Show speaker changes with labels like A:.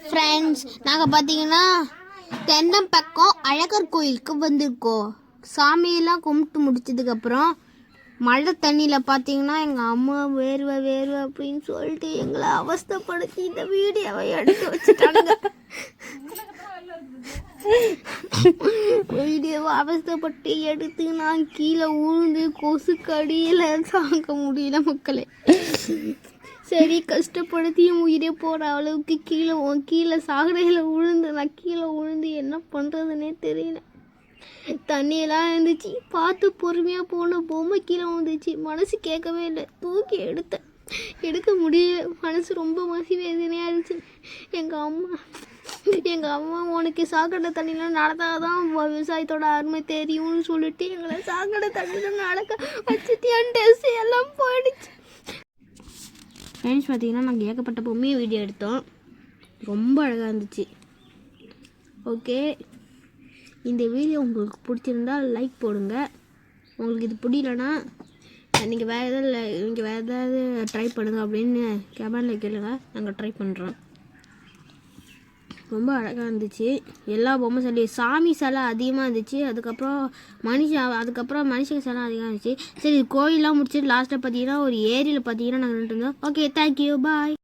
A: Friends, நாங்கள் பார்த்தீங்கன்னா தென்னம்பக்கம் அழகர் கோயிலுக்கு வந்திருக்கோம். சாமியெல்லாம் கும்பிட்டு முடிச்சதுக்கப்புறம் மழை தண்ணியில் பார்த்தீங்கன்னா எங்கள் அம்மா வேர்வை வேர்வை அப்படின்னு சொல்லிட்டு எங்களை அவஸ்தைப்படுத்தி இந்த வீடியோவை எடுத்து வச்சுட்டாங்க. வீடியோவை அவஸ்தைப்பட்டு எடுத்து நான் கீழே உழுந்து கொசு கடியில் தாங்க முடியல மக்களே. சரி, கஷ்டப்படுத்தி உயிரே போகிற அளவுக்கு கீழே சாக்கடையில் விழுந்து நான் கீழே விழுந்து என்ன பண்ணுறதுனே தெரியல. தண்ணியெல்லாம் இருந்துச்சு, பார்த்து பொறுமையாக போன பொம்மை கீழே வந்துச்சு. மனசு கேட்கவே இல்லை, தூக்கி எடுக்க முடியல. மனசு ரொம்ப மசி வேதனையாக இருந்துச்சு. எங்கள் அம்மா உனக்கு சாக்கடை தண்ணியில் நடந்தாதான் விவசாயத்தோட அருமை தெரியும்னு சொல்லிட்டு எங்களை சாக்கடை தண்ணியில் நடக்க வச்சுட்டு என் ட்ரெஸ் எல்லாம் போயிடுச்சு. ஃப்ரெண்ட்ஸ், பார்த்தீங்கன்னா நாங்கள் ஏகப்பட்ட பொம்மையை வீடியோ எடுத்தோம். ரொம்ப அழகாக இருந்துச்சு. ஓகே, இந்த வீடியோ உங்களுக்கு பிடிச்சிருந்தால் லைக் போடுங்க. உங்களுக்கு இது பிடிக்கலன்னா நீங்கள் வேறு ஏதாவது ட்ரை பண்ணுங்கள் அப்படின்னு கமெண்டில் கேளுங்க, நாங்கள் ட்ரை பண்ணுறோம். ரொம்ப அழகாக இருந்துச்சு. எல்லா பொம்மை சிலை, சாமி சிலை அதிகமாக இருந்துச்சு. அதுக்கப்புறம் மனுஷங்க சிலை அதிகமாக இருந்துச்சு. சரி, கோயிலெலாம் முடிச்சுட்டு லாஸ்ட்டில் பார்த்தீங்கன்னா ஒரு ஏரியில் பார்த்தீங்கன்னா நாங்கள் நின்றுருந்தோம். ஓகே, தேங்க்யூ, பாய்.